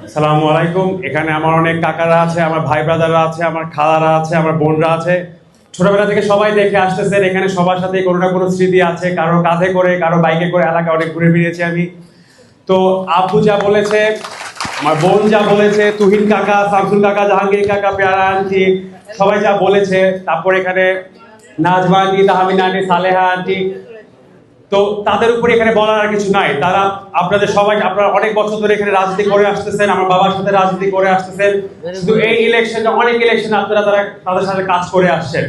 আসসালামু আলাইকুম। এখানে আমার অনেক কাকারা আছে, আমার ভাই ব্রাদাররা আছে, আমার খালারা আছে, আমার বোনরা আছে। ছোটবেলা থেকে সবাই দেখে আসতেছেন, এখানে সবার সাথে কোনো না কোনো স্মৃতি আছে, কারো কাঁধে করে, কারো বাইকে করে এলাকা অনেক ঘুরে বেরিয়েছি আমি। তো আব্বু যা বলেছে, আমার বোন যা বলেছে, তুহিন কাকা, শামসুল কাকা, জাহাঙ্গীর কাকা, পেয়ারা আন্টি, সবাই যা বলেছে, তারপর এখানে Nazma aunty, Tahmina aunty, Saleha aunty, তো তাদের উপরে এখানে বলার আর কিছু নাই। তারা আপনাদের সবাই, আপনারা অনেক বছর ধরে এখানে রাজনীতি করে আসতেছেন, আমার বাবার সাথে রাজনীতি করে আসতেছেন, শুধু এই ইলেকশনে অনেক ইলেকশন আপনারা তাদের সাথে কাজ করে আসছেন।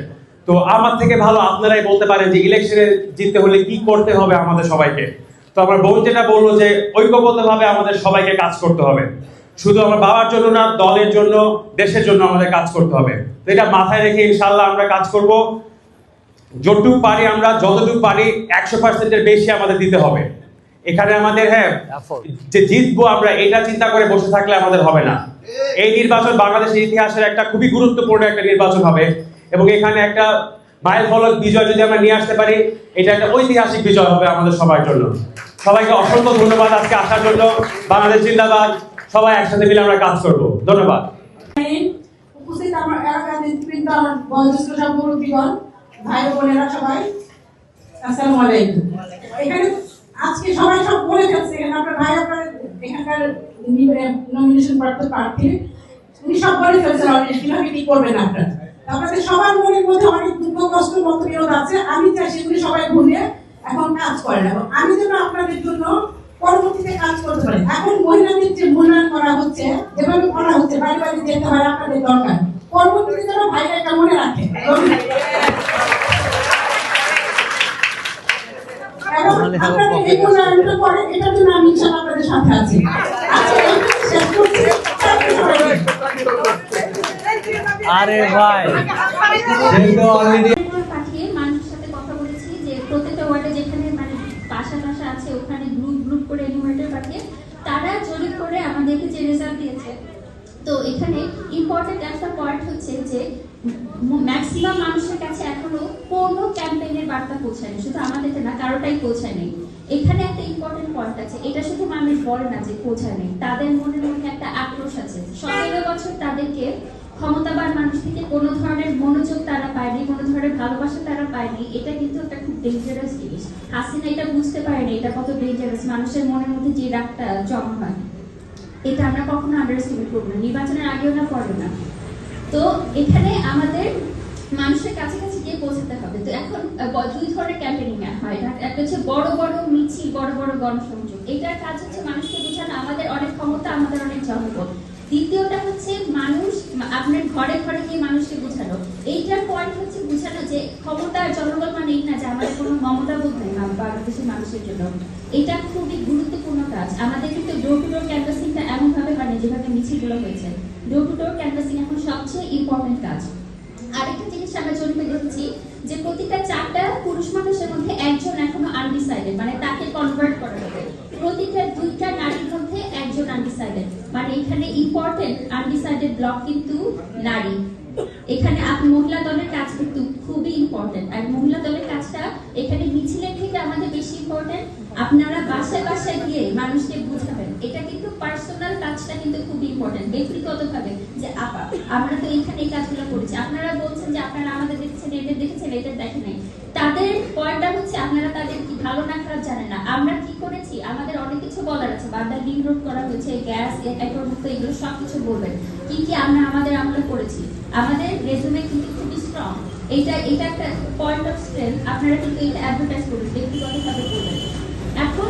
তো আমার থেকে ভালো আপনারাই বলতে পারেন যে ইলেকশনে জিততে হলে কি করতে হবে আমাদের সবাইকে। তো আমার বোন যেটা বললো যে ঐক্যবদ্ধভাবে আমাদের সবাইকে কাজ করতে হবে, শুধু আমার বাবার জন্য না, দলের জন্য, দেশের জন্য আমাদের কাজ করতে হবে। তো এটা মাথায় রেখে ইনশাল্লাহ আমরা কাজ করব। যতটুকু পারি, আমরা যতটুকু পারি 100%-এর বেশি আমাদের দিতে হবে এখানে আমাদের। হ্যাঁ, যে জিতবো আমরা এটা চিন্তা করে বসে থাকলে আমাদের হবে না। এই নির্বাচন বাংলাদেশের ইতিহাসের একটা খুবই গুরুত্বপূর্ণ একটা নির্বাচন হবে, এবং এখানে একটা মাইল ফলক বিজয় যদি আমরা নিয়ে আসতে পারি, এটা একটা ঐতিহাসিক বিজয় হবে আমাদের সবার জন্য। সবাইকে অসংখ্য ধন্যবাদ আজকে আসার জন্য। বাংলাদেশ জিন্দাবাদ। সবাই একসাথে মিলে আমরা কাজ করব। ধন্যবাদ। উপস্থিত আমার এলাকার নেতৃবৃন্দ, আমার বয়োজ্যেষ্ঠ সব মুরব্বীগণ, ভাই বোনেরা সবাই, আসসালামু আলাইকুম। এখানে আজকে সবাই সব বলে যাচ্ছে, এখানে আপনার ভাই, আপনার এখানকার নমিনেশন প্রাপ্ত প্রার্থী, উনি সব বলে ফেলছেন কিভাবে কি করবেন আপনারা। আপনাদের সবার মনের মধ্যে অনেক দুঃখ কষ্ট মতবিরোধ আছে। আমি চাই সেগুলি সবাই ভুলে এখন কাজ করেন, এবং আমি যেন আপনাদের জন্য পরবর্তীতে কাজ করতে পারি। এখন মহিলাদের যে মূল্যায়ন করা হচ্ছে, যেভাবে করা হচ্ছে, বাড়ি বাড়ি যেতে হয়, আপনাদের দরকার পরবর্তীতে যেন ভাইরা এটা মনে রাখে। এটার জন্য আমি ইনশাআল্লাহ আপনাদের সাথে আছি। আরে ভাই, পাঠিয়ে মানুষের সাথে কথা বলেছি যে প্রত্যেকটা ওয়ার্ডে যেখানে মানে পাশা আছে ওখানে গ্রুপ গ্রুপ করে এনিমেটর পাঠিয়ে তারা জরিপ করে আমাদেরকে যে রেজাল্ট দিয়েছে। তো এখানে ইম্পর্টেন্ট একটা পয়েন্ট হচ্ছে যে ম্যাক্সিমাম মানুষের কাছে এখনো কোনো ক্যাম্পেইনের বার্তা পৌঁছায়নি, শুধু আমাদের না, কারোটাই পৌঁছায়নি। এখানে একটা ইম্পর্টেন্ট পয়েন্ট আছে, এটা শুধু মানুষ বলে না যে পৌঁছায়নি, তাদের মনের মধ্যে একটা আক্রোশ আছে। 17 বছর তাদেরকে ক্ষমতাবান মানুষ থেকে কোনো ধরনের মনোযোগ তারা পায়নি, কোনো ধরনের ভালোবাসা তারা পায়নি। এটা কিন্তু একটা খুব ডেঞ্জারাস জিনিস। হাসিনা এটা বুঝতে পারেনি এটা কত ডেঞ্জারাস, মানুষের মনের মধ্যে যে রাগটা জমা হয়, এটা আমরা কখনো আন্ডারস্টিমেট করবো না, নির্বাচনের আগেও না পরেও না। তো এখানে আমাদের মানুষের কাছাকাছি গিয়ে পৌঁছাতে হবে। তো এখন দুই ধরনের ক্যাম্পেইনিং হয়, একটা হচ্ছে বড় বড় মিছিল, বড় বড় গণসংযোগ। এটার কাজ হচ্ছে মানুষকে বোঝানো আমাদের অনেক ক্ষমতা, আমাদের অনেক জনবল। দ্বিতীয়টা হচ্ছে মানুষ আপনার ঘরে ঘরে গিয়ে মানুষকে বোঝানো। এইটার পয়েন্ট হচ্ছে বোঝানো যে ক্ষমতা জনবল মানে এই না যে আমাদের কোনো মমতা বোধ নেই বাংলাদেশের মানুষের জন্য। এটা খুবই গুরুত্বপূর্ণ কাজ। আমাদের কিন্তু ডোর টু ডোর ক্যানভাসিংটা এমন ভাবে হয় না যেভাবে মিছিলগুলো হয়েছে। ডোর টু ডোর ক্যানভাসিং এখন সবচেয়ে ইম্পর্টেন্ট কাজ। আরেকটা জিনিস আমরা জরিপে দেখেছি যে প্রতিটা 4টা পুরুষ মানুষের মধ্যে একজন এখনো আনডিসাইডেড, মানে তাকে কনভার্ট করা হবে। প্রতিটা 2টা নারীর মধ্যে একজন আনডিসাইডেড, মানে এখানে ইম্পর্টেন্ট আনডিসাইডেড ব্লক কিন্তু নারী। এখানে মহিলা দলের কাজ কিন্তু খুবই ইম্পর্টেন্ট, আর মহিলা দলের কাজটা এখানে মিছিলের থেকে আমাদের বেশি ইম্পর্টেন্ট। আপনারা বাসায় বাসায় গিয়ে মানুষকে বুঝাবেন, এটা কিন্তু পার্সোনাল কাজটা কিন্তু খুব ইম্পর্টেন্ট। ব্যক্তিগতভাবে যে আপা আমরা তো এখানে এই কাজগুলো করেছি, আপনারা বলছেন যে আপনারা আমাদের দেখেছেন, এদের দেখেছেন, এদের দেখেন নাই। তাদের পয়েন্টটা হচ্ছে আপনারা তাদের কি ভালো না খারাপ জানেন না, আমরা কি করেছি আমাদের অনেক কিছু বলার আছে। বারবার লিঙ্ক রোড করা হয়েছে, গ্যাস একরমুক্ত, এগুলো সবকিছু বলবেন কি কি আমরা আমাদের আমলে করেছি। আমাদের রেজুমে কিন্তু খুবই স্ট্রং, এটা একটা পয়েন্ট অফ স্ট্রেংথ। আপনারা কিন্তু এটা অ্যাডভার্টাইজ করবেন, ব্যক্তিগতভাবে করবেন। এখন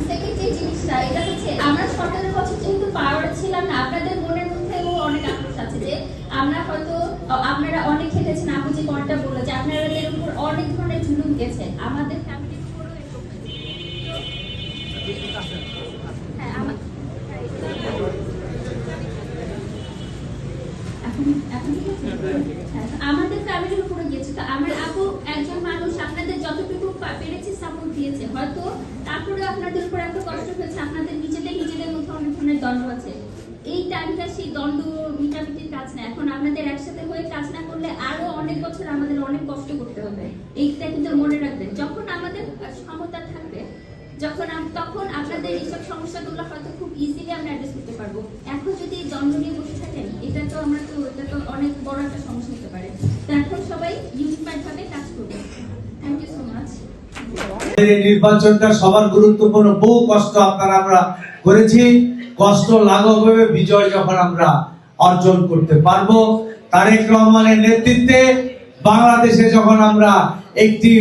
সেকেন্ড যে জিনিসটা, এটা হচ্ছে আমরা 17 বছর যেহেতু পাওয়ার ছিলাম না, আপনাদের মনের মধ্যেও অনেক আক্রোশ আছে যে আমরা হয়তো, আপনারা অনেক খেটেছেন। আপু যে পয়েন্টটা বললো যে আপনাদের উপর অনেক ধরনের জুলুম গেছে, আমাদের ফ্যামিলির উপরও আমাদের ফ্যামিলির উপরে গিয়েছে। তো আমার আপু একজন মানুষ, আপনাদের যতটুকু পেরেছি সাপোর্ট দিয়েছে, হয়তো তারপরে আপনাদের উপর এত কষ্ট হয়েছে, আপনাদের নিজেদের মধ্যে অনেক ধরনের দ্বন্দ্ব আছে। এই টাইমটা সেই দ্বন্দ্ব মিটামিটির কাজ না। এখন আপনাদের একসাথে হয়ে কাজ না করলে আরো অনেক বছর আমাদের অনেক কষ্ট করতে হবে। এইটা কিন্তু মনে রাখবেন, যখন আমাদের ক্ষমতা থাকবে তখন আপনাদের এইসব সমস্যাগুলো হয়তো খুব ইজিলি আমরা অ্যাড্রেস করতে পারবো। এখন যদি দ্বন্দ্ব নিয়ে বসে থাকেন, এটা তো অনেক বড় একটা সমস্যা হতে পারে। তো এখন সবাই ইউনিফাইড ভাবে কাজ করবে। Thank you so much. এই নির্বাচনটা সবার গুরুত্বপূর্ণ, বহু কষ্ট আমরা করেছি, কষ্ট লাঘব হবে বিজয় যখন আমরা অর্জন করতে পারবো। তারেক রহমানের নেতৃত্বে বাংলাদেশে যখন আমরা একটি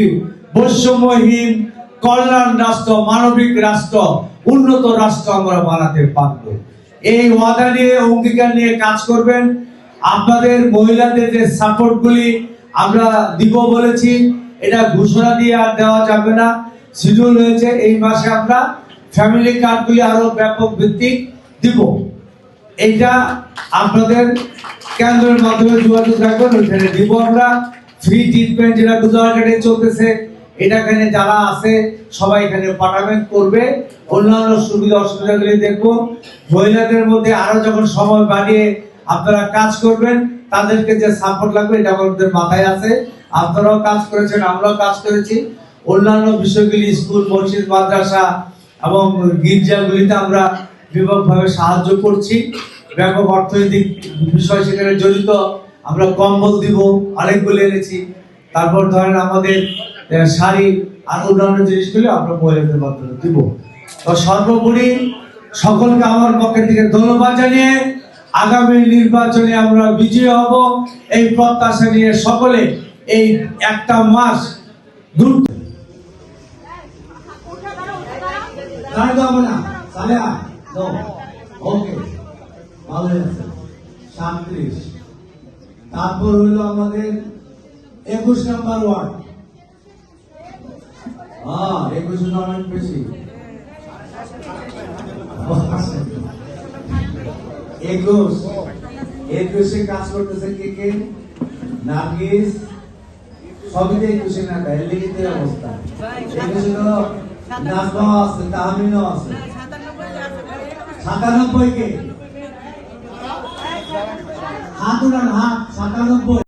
বৈষম্যহীন কল্যাণ রাষ্ট্র, মানবিক রাষ্ট্র, উন্নত রাষ্ট্র আমরা বানাতে পারবো, এই ওয়াদা নিয়ে, অঙ্গীকার নিয়ে কাজ করবেন। আপনাদের মহিলাদের যে সাপোর্টগুলি আমরা দিব বলেছি, এটা ঘোষণা দিয়ে আর দেওয়া যাবে না, শিডিউল হয়েছে। এই মাসে আমরা ফ্যামিলি কার্ডগুলি আরো ব্যাপক ভিত্তিক দিব। এইটা আপনাদের কেন্দ্রের মাধ্যমে যোগাযোগ রাখবেন, ওইখানে দিব আমরা। ফ্রি ট্রিটমেন্ট যেটা গুজরাটে চলতেছে, এটা এখানে যারা আছে সবাই এখানে পাঠাবেন, করবে। অন্যান্য সুবিধা অসুবিধাগুলি দেখবো। মহিলাদের মধ্যে আরো যখন সময় বাড়িয়ে আপনারা কাজ করবেন, তাদেরকে যে সাপোর্ট লাগবে এটা আমাদের মাথায় আছে। আপনারাও কাজ করেছেন, আমরাও কাজ করেছি। অন্যান্য বিষয়গুলি স্কুল, মসজিদ, মাদ্রাসা এবং গির্জাগুলিতে আমরা ব্যাপকভাবে সাহায্য করছি। ব্যাপক অর্থনৈতিক বিষয় সেখানে জড়িত। আমরা কম্বল দিব, অনেকগুলো এনেছি। তারপর ধরেন আমাদের শাড়ি আর অন্যান্য জিনিসগুলি আমরা মহিলাদের মাধ্যমে দিব। তো সর্বোপরি সকলকে আমার পক্ষ থেকে ধন্যবাদ জানিয়ে আগামী নির্বাচনে আমরা বিজয়ী হব এই প্রত্যাশা নিয়ে সকলে এই একটা মাস দূর তারপর হইল আমাদের 21 নম্বর ওয়ার্ড। 21 অনেক বেশি। 21 কাজ করতেছে কে? নার্গিস, সবই তো 21 না, লিখিত অবস্থা। 21 তো নাজমা আছে, তাহমিনও আছে। 97 কে? হাত উড়ান, হাত। 97